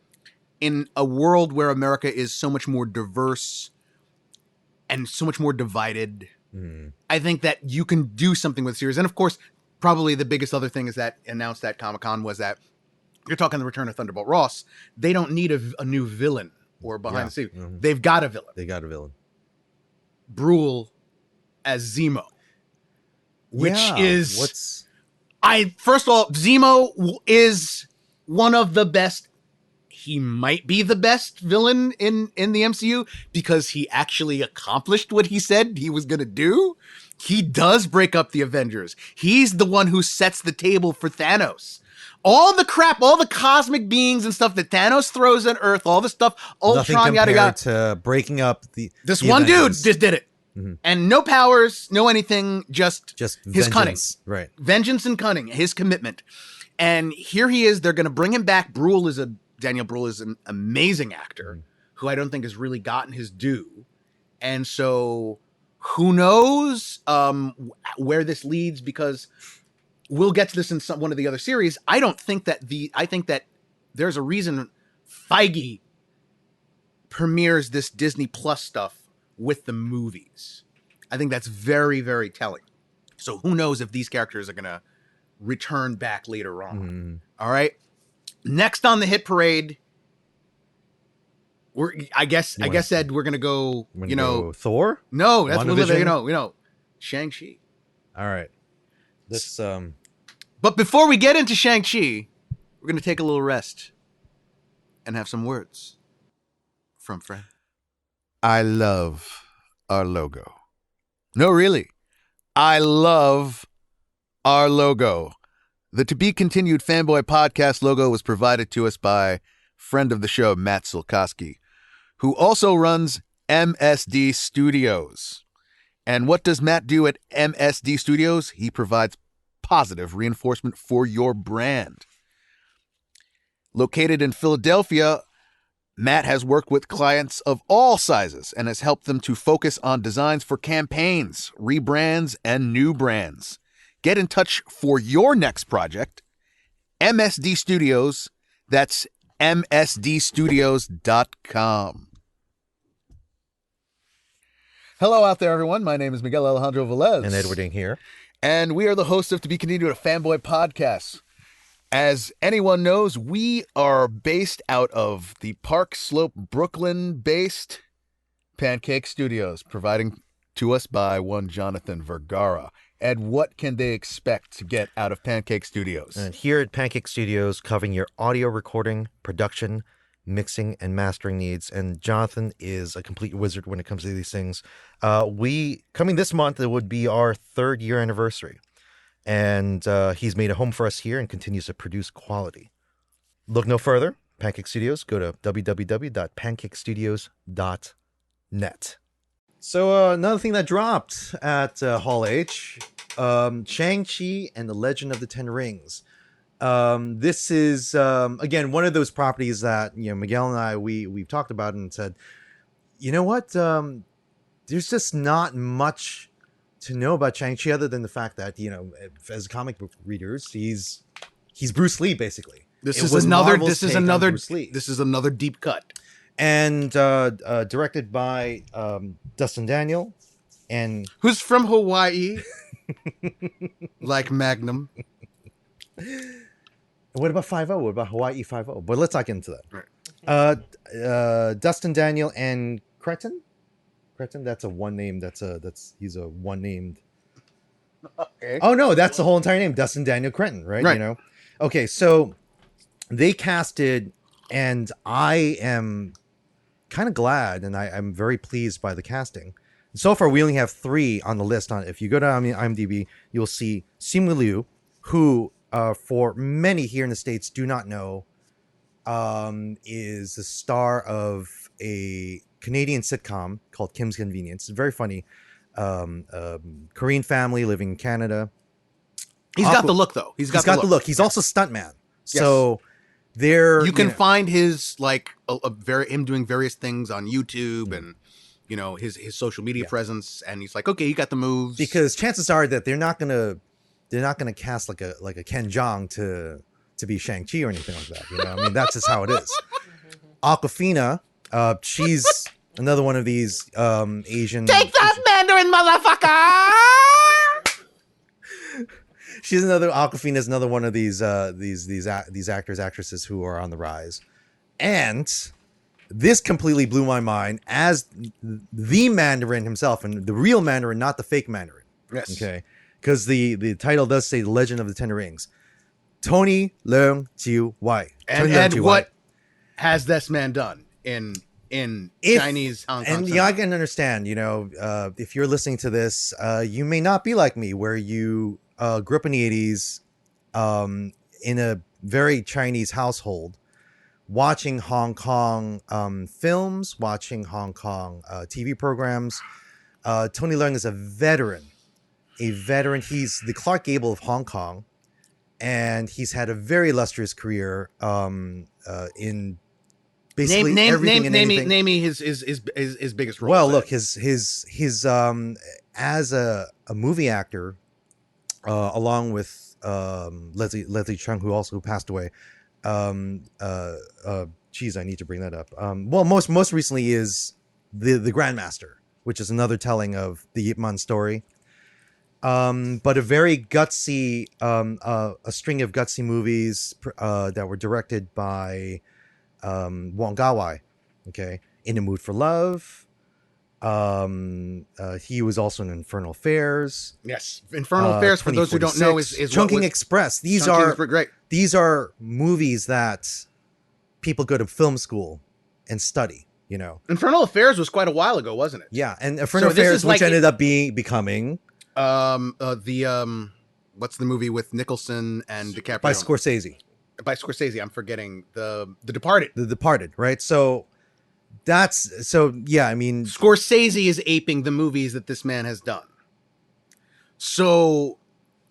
in a world where America is so much more diverse and so much more divided? I think that you can do something with the series. And of course, probably the biggest other thing is that announced at Comic-Con was that you're talking the return of Thunderbolt Ross. They don't need a new villain or behind the scenes. They've got a villain. Brule as Zemo, which is first of all, Zemo is one of the best. He might be the best villain in the MCU because he actually accomplished what he said he was going to do. He does break up the Avengers. He's the one who sets the table for Thanos. All the crap, all the cosmic beings and stuff that Thanos throws at Earth, all the stuff, Ultron, yada yada. To breaking up this one Avengers. Dude just did it. And no powers, no anything, just his vengeance. cunning. Right. Vengeance and cunning, his commitment. And here he is. They're going to bring him back. Daniel Brühl is an amazing actor who I don't think has really gotten his due. And so who knows where this leads, because we'll get to this in one of the other series. I think that there's a reason Feige premieres this Disney Plus stuff with the movies. I think that's very, very telling. So who knows if these characters are going to return back later on. All right. Next on the hit parade, I guess Ed, we're going to go, go Thor? No, that's what Shang-Chi. All right. This But before we get into Shang-Chi, we're going to take a little rest and have some words from Fred. I love our logo. No, really. I love our logo. The To Be Continued Fanboy Podcast logo was provided to us by friend of the show, Matt Silkowski, who also runs MSD Studios. And what does Matt do at MSD Studios? He provides positive reinforcement for your brand. Located in Philadelphia, Matt has worked with clients of all sizes and has helped them to focus on designs for campaigns, rebrands, and new brands. Get in touch for your next project. MSD Studios. That's msdstudios.com. Hello out there, everyone. My name is Miguel Alejandro Velez. And Edward Ng here. And we are the hosts of To Be Continued, a Fanboy Podcast. As anyone knows, we are based out of the Park Slope, Brooklyn-based Pancake Studios, providing to us by one Jonathan Vergara. Ed, what can they expect to get out of Pancake Studios? And here at Pancake Studios, covering your audio recording, production, mixing, and mastering needs. And Jonathan is a complete wizard when it comes to these things. Coming this month, it would be our 3rd year anniversary. And he's made a home for us here and continues to produce quality. Look no further. Pancake Studios, go to www.pancakestudios.net. So another thing that dropped at Hall H, Shang-Chi and the Legend of the Ten Rings. This is, again, one of those properties that, Miguel and I, we've talked about and said, you know what? There's just not much to know about Shang-Chi other than the fact that, as comic book readers, he's Bruce Lee, basically. This is another deep cut. and directed by Dustin Daniel, and who's from Hawaii, like Magnum. What about 5-0? What about Hawaii 5-0? But let's not get into that. Right. Dustin Daniel and Cretin. That's a one name. He's a one named. Okay. Oh no, that's the whole entire name. Dustin Daniel Cretin, right? Right. You know. Okay, so they casted, and I am kind of glad, and I'm very pleased by the casting. So far, we only have 3 on the list. If you go to IMDb, you'll see Simu Liu, who for many here in the States do not know, is the star of a Canadian sitcom called Kim's Convenience. It's very funny. Korean family living in Canada. He's got the look, though. He's got the look. He's also stuntman. So there you can find his him doing various things on YouTube and his social media presence, and he's like, okay, you got the moves. Because chances are that they're not gonna cast like a Ken Jeong to be Shang-Chi or anything like that. I mean, that's just how it is. Awkwafina, she's another one of these Asian. Take that Mandarin, motherfucker! She's Awkwafina is another one of these actors, actresses who are on the rise. And this completely blew my mind as the Mandarin himself, and the real Mandarin, not the fake Mandarin. Yes. Okay. Because the title does say The Legend of the Ten Rings. Tony Leung Chiu Wai. And what has this man done in Chinese Hong Kong? And yeah, I can understand, if you're listening to this, you may not be like me, where you grew up in the 80s in a very Chinese household, watching Hong Kong films, watching Hong Kong TV programs. Tony Leung is a veteran. He's the Clark Gable of Hong Kong, and he's had a very illustrious career in basically everything and anything. Name me his biggest role. Well, look, his as a movie actor, along with Leslie Chung, who also passed away. Geez, I need to bring that up. Well, most recently is the Grandmaster, which is another telling of the Yip Man story. But a very gutsy, a string of gutsy movies that were directed by Wong Kar-wai. Okay, In the Mood for Love. He was also in Infernal Affairs. Yes, Infernal Affairs. For those who don't know, is Chungking Express. These are great. These are movies that people go to film school and study. Infernal Affairs was quite a while ago, wasn't it? Yeah, and Infernal Affairs, which ended up becoming what's the movie with Nicholson and DiCaprio? By Scorsese. I'm forgetting the Departed. The Departed, right? So yeah. I mean, Scorsese is aping the movies that this man has done. So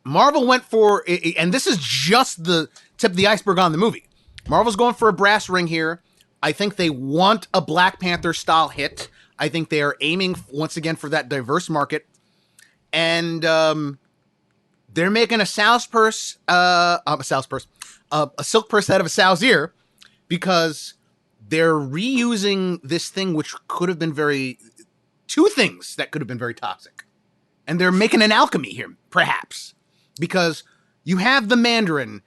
Marvel went for, and this is just the tip of the iceberg on the movie. Marvel's going for a brass ring here. I think they want a Black Panther style hit. I think they are aiming once again for that diverse market. And they're making a silk purse out of a sow's ear, because they're reusing this thing which could have been two things that could have been very toxic. And they're making an alchemy here, perhaps, because you have the Mandarin.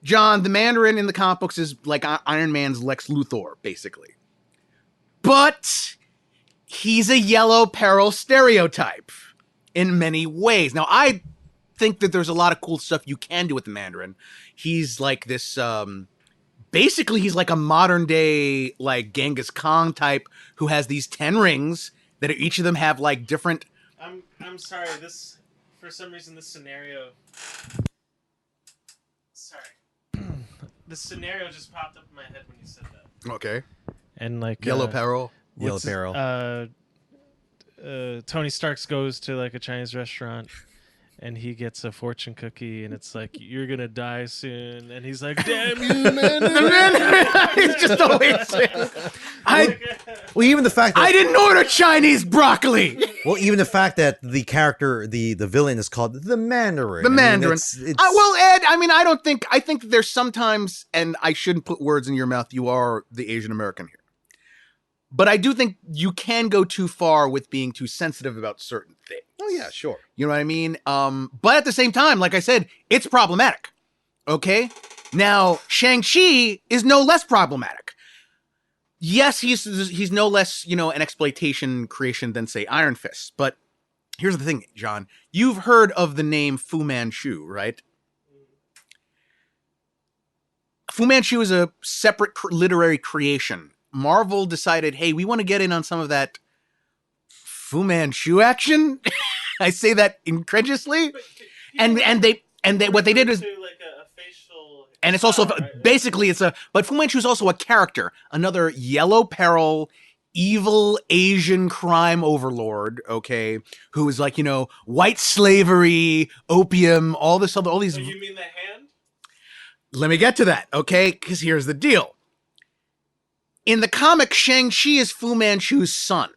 John, the Mandarin in the comic books is like Iron Man's Lex Luthor, basically. But he's a yellow peril stereotype in many ways. Now, I think that there's a lot of cool stuff you can do with the Mandarin. He's like this, basically he's like a modern day, like Genghis Khan type who has these 10 rings that each of them have like different. I'm sorry, for some reason this scenario. Sorry. The scenario just popped up in my head when you said that. Okay. And like Yellow Peril. Tony Stark goes to like a Chinese restaurant and he gets a fortune cookie and it's like, you're gonna die soon, and he's like, damn you, man. The man, he's just always even the fact that I didn't order Chinese broccoli. Well, even the fact that the character, the villain, is called the Mandarin. The Mandarin. It's well, Ed, I think that there's sometimes, and I shouldn't put words in your mouth, you are the Asian American here. But I do think you can go too far with being too sensitive about certain things. Oh yeah, sure. You know what I mean? But at the same time, like I said, it's problematic. Okay? Now, Shang-Chi is no less problematic. Yes, he's no less, an exploitation creation than, say, Iron Fist. But here's the thing, John. You've heard of the name Fu Manchu, right? Fu Manchu is a separate literary creation. Marvel decided, hey, we want to get in on some of that Fu Manchu action. I say that incredulously. And they what they did is, like a facial, and it's also right? basically but Fu Manchu is also a character, another yellow peril, evil Asian crime overlord, okay, who is like, white slavery, opium, all these. So you mean the hand? Let me get to that, okay? Because here's the deal. In the comic, Shang-Chi is Fu Manchu's son.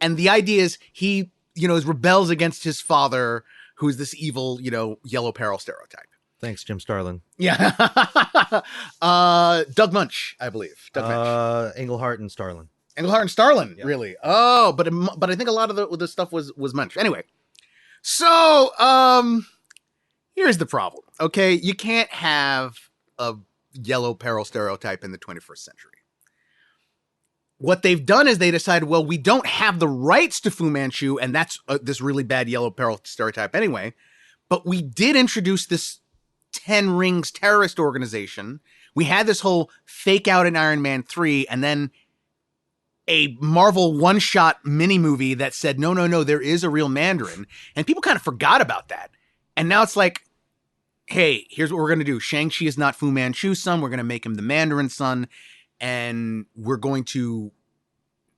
And the idea is he, rebels against his father, who's this evil, yellow peril stereotype. Thanks, Jim Starlin. Yeah. Doug Munch, I believe. Englehart and Starlin. Englehart and Starlin, Yeah. really? Oh, but I think a lot of the stuff was Munch. Anyway, so here's the problem, okay? You can't have a yellow peril stereotype in the 21st century. What they've done is they decided, well, we don't have the rights to Fu Manchu, and that's this really bad yellow peril stereotype anyway, but we did introduce this 10 Rings terrorist organization. We had this whole fake out in Iron Man 3, and then a Marvel one-shot mini-movie that said, no, there is a real Mandarin, and people kind of forgot about that. And now it's like, hey, here's what we're going to do. Shang-Chi is not Fu Manchu's son. We're going to make him the Mandarin son, and we're going to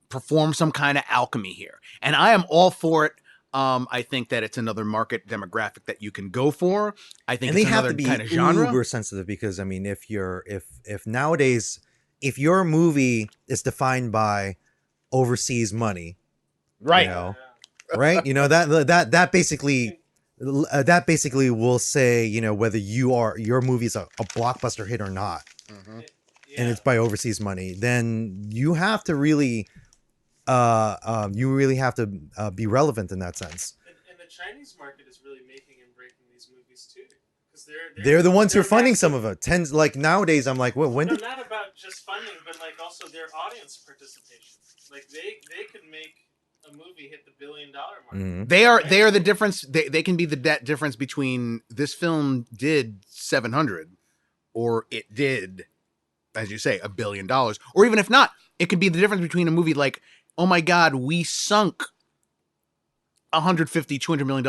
perform some kind of alchemy here. And I am all for it. I think that it's another market demographic that you can go for. I think And it's they have another to be kind of genre. uber sensitive because, I mean, if nowadays, if your movie is defined by overseas money, Right. Right? That basically will say, whether your movie is a blockbuster hit or not. Mm-hmm. And it's by overseas money, then you have to really be relevant in that sense. And the Chinese market is really making and breaking these movies too, because They're the ones who are funding massive. some of it. Like nowadays, I'm like, when No, did? not about just funding, but like also their audience participation. Like they could make a movie hit the $1 billion mark. Mhm. They are the difference. They can be the difference between this film did 700 or it did, as you say, $1 billion. Or even if not, it could be the difference between a movie like, oh my God, we sunk $150-200 million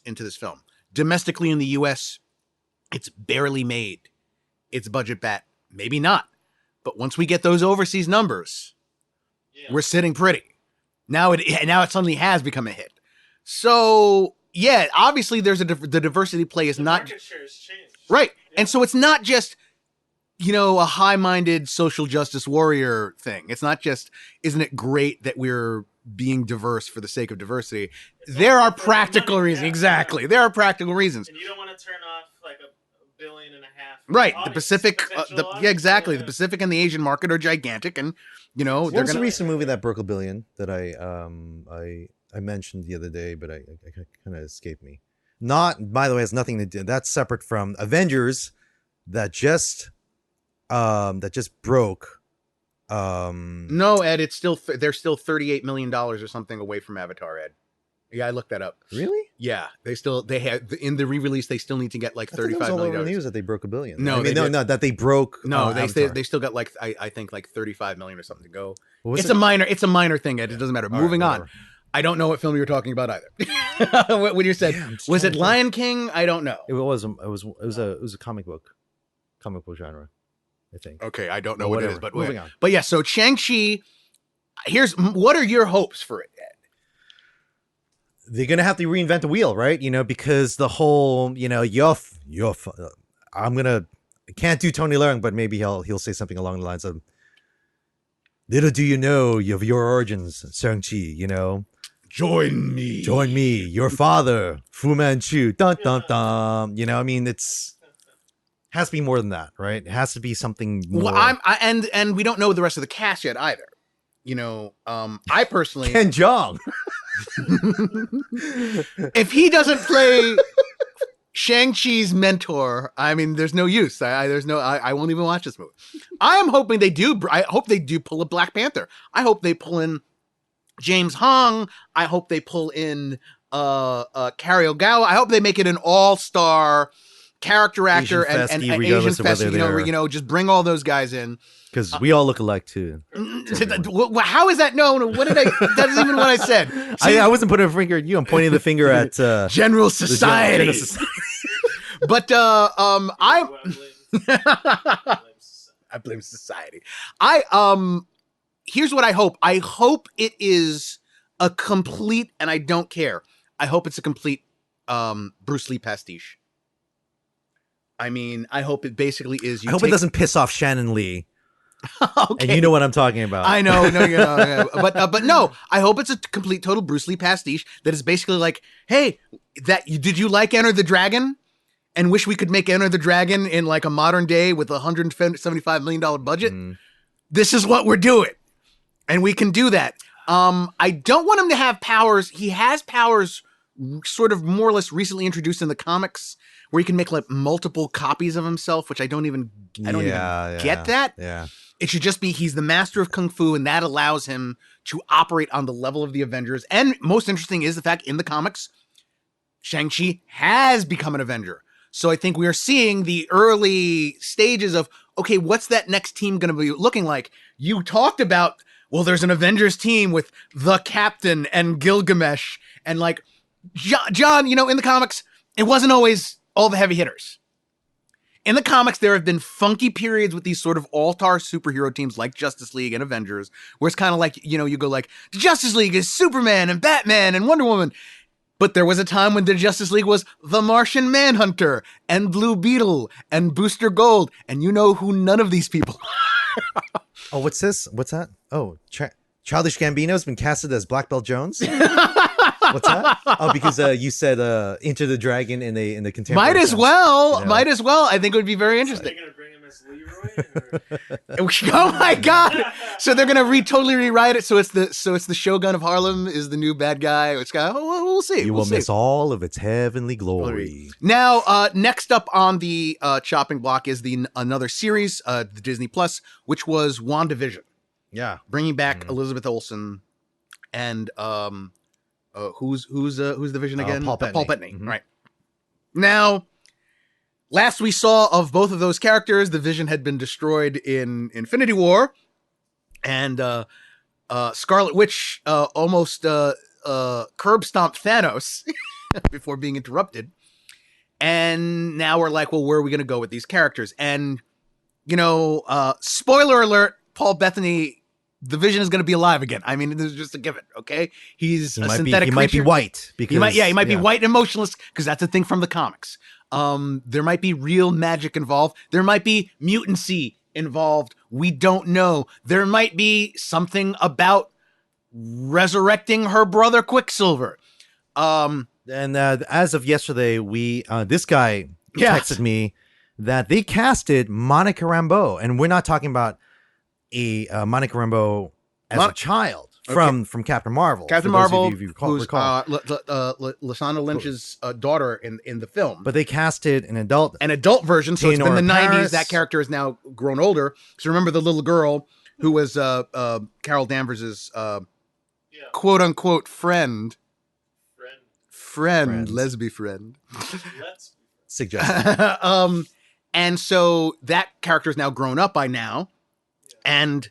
into this film. Domestically in the US, it's barely made its budget back. Maybe not. But once we get those overseas numbers, we're sitting pretty. Now it suddenly has become a hit. So yeah, obviously there's the diversity play is the not market share has changed. right. Yeah. And so it's not just, a high-minded social justice warrior thing. It's not just, isn't it great that we're being diverse for the sake of diversity? There are practical reasons. Yeah. Exactly. There are practical reasons. And you don't want to turn off like $1.5 billion. Right. The audience, Pacific, potential audience. exactly. Yeah. The Pacific and the Asian market are gigantic, and What they're was the gonna. recent movie that broke $1 billion that I mentioned the other day, but I kind of escaped me. Not, by the way, has nothing to do. That's separate from Avengers, that just broke. No, Ed. It's still they're still $38 million or something away from Avatar, Ed. Yeah, I looked that up. Really? Yeah, they have in the re-release. They still need to get like I thought that was $35 all million. over the news that they broke $1 billion. No, I mean, they did. no, that they broke. No, they Avatar. still got like I think like 35 million or something to go. What was It's it? a minor thing, Ed. It doesn't matter. All right, Moving on. whatever. I don't know what film you were talking about either. When you said, Yeah, I'm just was trying it to Lion King? I don't know. It was a comic book genre, I think. Okay, I don't know Well, what it is, whatever. but Moving on. But yeah, so Shang-Chi. What are your hopes for it, Ed? They're gonna have to reinvent the wheel, right? Because the whole, I can't do Tony Leung, but maybe he'll say something along the lines of, "Little do you know of your origins, Shang-Chi, Join me. Join me, your father, Fu Manchu, dun dun dun." I mean, has to be more than that, right? It has to be something more. Well, and we don't know the rest of the cast yet either. I personally, Ken Jeong. if he doesn't play Shang-Chi's mentor, I mean, there's no use. I won't even watch this movie. I am hoping they do. I hope they do pull a Black Panther. I hope they pull in James Hong. I hope they pull in Cary Ogawa. I hope they make it an all-star character actor and Asian festy. Just bring all those guys in. Because we all look alike too. How is that known? What did I? That's even what I said. I wasn't pointing a finger at you. I'm pointing the finger at General Society. But I blame society. Here's what I hope. I hope it is a complete, and I don't care. I hope it's a complete Bruce Lee pastiche. I mean, I hope it basically is. I hope it doesn't piss off Shannon Lee. Okay. And you know what I'm talking about. I know, but no, I hope it's a complete, total Bruce Lee pastiche that is basically like, hey, did you like Enter the Dragon? And wish we could make Enter the Dragon in like a modern day with a $175 million budget? This is what we're doing. And we can do that. I don't want him to have powers. He has powers sort of more or less recently introduced in the comics where he can make like multiple copies of himself, which I don't even get that. Yeah. It should just be he's the master of Kung Fu, and that allows him to operate on the level of the Avengers. And most interesting is the fact in the comics, Shang-Chi has become an Avenger. So I think we are seeing the early stages of, okay, what's that next team going to be looking like? You talked about, well, there's an Avengers team with the Captain and Gilgamesh. And like, John, in the comics, it wasn't always all the heavy hitters. In the comics, there have been funky periods with these sort of all-star superhero teams like Justice League and Avengers, where it's kind of like, you go like, the Justice League is Superman and Batman and Wonder Woman. But there was a time when the Justice League was the Martian Manhunter and Blue Beetle and Booster Gold. And you know who none of these people are. Oh, what's this? What's that? Oh, Childish Gambino's been casted as Black Belt Jones? What's that? Oh, because you said Enter the Dragon in the contemporary. Might as well. I think it would be very interesting. Are they gonna bring him as Leroy? Oh my God! So they're gonna totally rewrite it. So it's the Shogun of Harlem is the new bad guy. It's got. We'll see. You will miss all of its heavenly glory. Now, next up on the chopping block is another series, the Disney Plus, which was WandaVision. Yeah, bringing back Elizabeth Olsen and who's the Vision again? Paul Bettany. Mm-hmm. Right. Now, last we saw of both of those characters, the Vision had been destroyed in Infinity War, and Scarlet Witch almost curb stomped Thanos before being interrupted. And now we're like, well, where are we going to go with these characters? And spoiler alert: Paul Bettany. The Vision is going to be alive again. I mean, this is just a given, okay? He's a synthetic creature. He might be white. He might be white and emotionless because that's a thing from the comics. There might be real magic involved. There might be mutancy involved. We don't know. There might be something about resurrecting her brother Quicksilver. And as of yesterday, this guy texted me that they casted Monica Rambeau, and we're not talking about Monica Rambeau as a child from Captain Marvel. Captain Marvel, who's Lashana Lynch's daughter in the film. But they casted an adult version. So it's been the 90s. That character is now grown older. So remember the little girl who was Carol Danvers's quote unquote friend, lesbian friend. Suggestion. And so that character is now grown up by now. And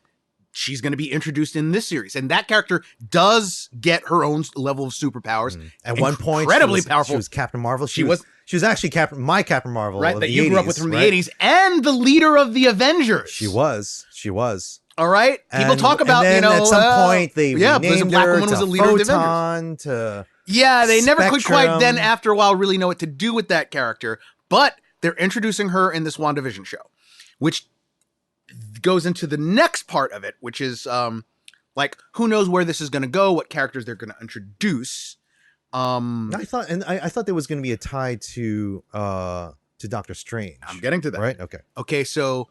she's going to be introduced in this series. And that character does get her own level of superpowers. At one point, incredibly powerful. She was Captain Marvel. She was actually my Captain Marvel. Right, of that the you 80s, grew up with from the 80s. And the leader of the Avengers. She was. All right? People talk about, and then at some point, they renamed Black her Woman was the leader of the Avengers. They never could quite then, after a while, really know what to do with that character. But they're introducing her in this WandaVision show, which goes into the next part of it, which is like who knows where this is going to go, what characters they're going to introduce. I thought there was going to be a tie to Doctor Strange. I'm getting to that. Right? Okay. So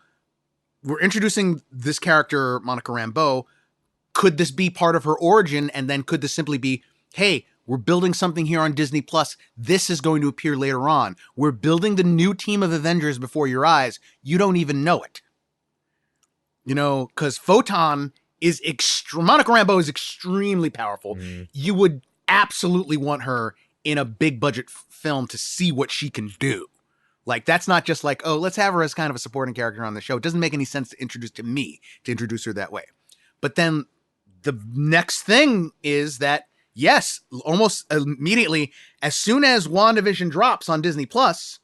we're introducing this character, Monica Rambeau. could this be part of her origin? And then could this simply be, hey, we're building something here on Disney Plus. This is going to appear later on. We're building the new team of Avengers before your eyes. You don't even know it. Because Photon is Monica Rambeau is extremely powerful. You would absolutely want her in a big budget film to see what she can do. Like, that's not just like, oh, let's have her as kind of a supporting character on the show. It doesn't make any sense to introduce her that way. But then the next thing is that, yes, almost immediately, as soon as WandaVision drops on Disney Plus,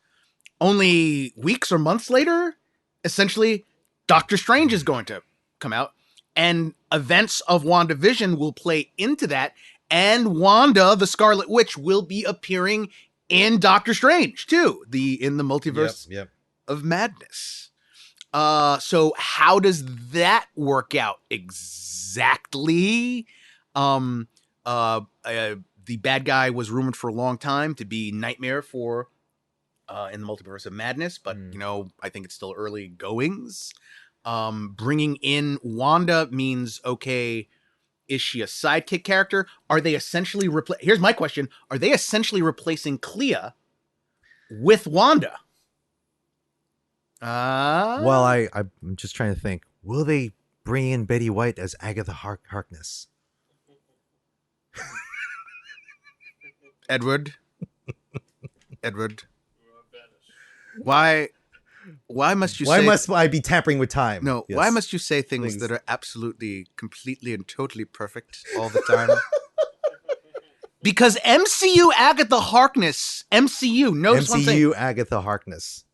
only weeks or months later, essentially, Doctor Strange is going to come out, and events of WandaVision will play into that, and Wanda, the Scarlet Witch, will be appearing in Doctor Strange too, in the multiverse of madness. So how does that work out exactly? The bad guy was rumored for a long time to be Nightmare for in the multiverse of madness, but I think it's still early goings. Bringing in Wanda means, okay, is she a sidekick character? Are they essentially here's my question. Are they essentially replacing Clea with Wanda? Well, I'm just trying to think. Will they bring in Betty White as Agatha Harkness? Edward. Why must you Why must I be tampering with time? No, Yes. why must you say things that are absolutely, completely, and totally perfect all the time? Because MCU Agatha Harkness, MCU knows one thing. MCU Agatha Harkness.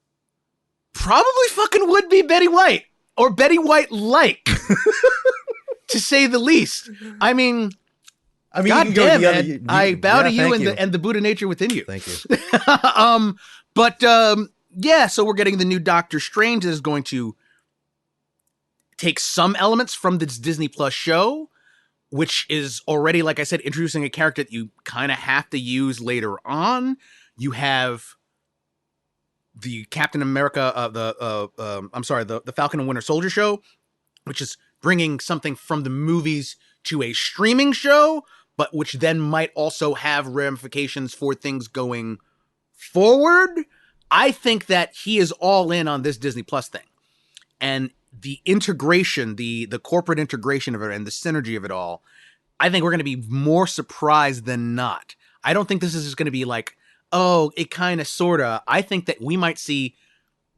Probably fucking would be Betty White. Or Betty White-like. To say the least. I mean, God damn, Ed, I bow to you and the Buddha nature within you. Thank you. Yeah, so we're getting the new Doctor Strange that is going to take some elements from this Disney Plus show, which is already, like I said, introducing a character that you kind of have to use later on. You have the Captain America, the Falcon and Winter Soldier show, which is bringing something from the movies to a streaming show, but which then might also have ramifications for things going forward. I think that he is all in on this Disney Plus thing. And the integration, the corporate integration of it and the synergy of it all, I think we're going to be more surprised than not. I don't think this is just going to be like, oh, it kind of, sort of. I think that we might see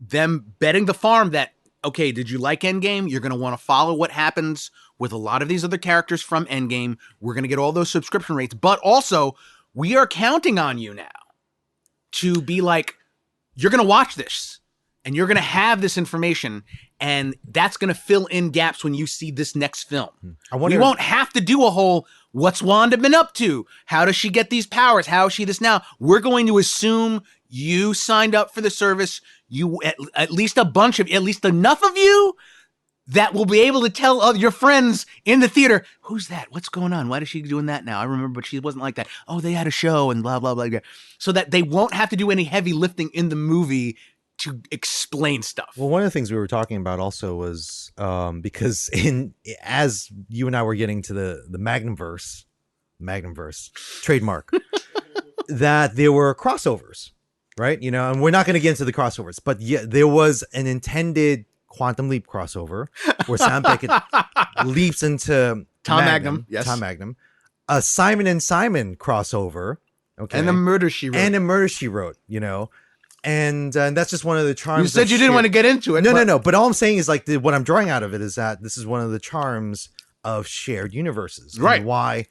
them betting the farm that, okay, did you like Endgame? You're going to want to follow what happens with a lot of these other characters from Endgame. We're going to get all those subscription rates. But also, we are counting on you now to be like, you're going to watch this and you're going to have this information, and that's going to fill in gaps when you see this next film. We won't have to do a whole, what's Wanda been up to? How does she get these powers? How is she this now? We're going to assume you signed up for the service. You, at least enough of you that will be able to tell your friends in the theater, who's that? What's going on? Why is she doing that now? I remember, but she wasn't like that. Oh, they had a show and blah, blah, blah. So that they won't have to do any heavy lifting in the movie to explain stuff. Well, one of the things we were talking about also was because as you and I were getting to the Magnumverse trademark, that there were crossovers, right? And we're not going to get into the crossovers, but yeah, there was an intended Quantum Leap crossover where Sam Beckett leaps into Tom Magnum, a Simon and Simon crossover, okay, and a Murder, She Wrote, and that's just one of the charms. You said you didn't want to get into it. No. But all I'm saying is, like, what I'm drawing out of it is that this is one of the charms of shared universes, right? And why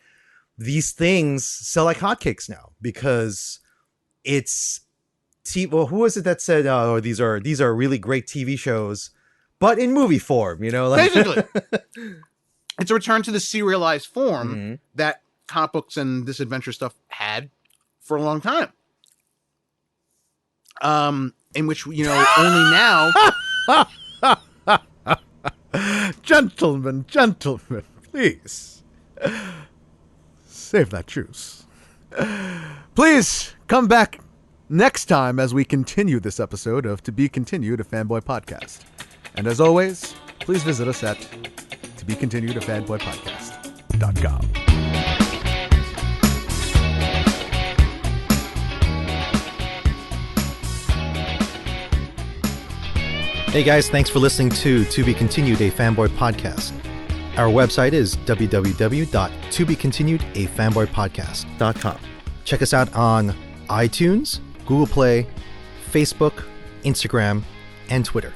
these things sell like hotcakes now, because it's well, who was it that said, "Oh, these are really great TV shows." But in movie form, Basically. It's a return to the serialized form that comic books and this adventure stuff had for a long time. In which, only now... Gentlemen, please. Save that juice. Please come back next time as we continue this episode of To Be Continued, a Fanboy Podcast. And as always, please visit us at be continued at fanboypodcast.com. Hey guys, thanks for listening to Be Continued, a Fanboy Podcast. Our website is www.tobecontinuedafanboypodcast.com. Check us out on iTunes, Google Play, Facebook, Instagram, and Twitter.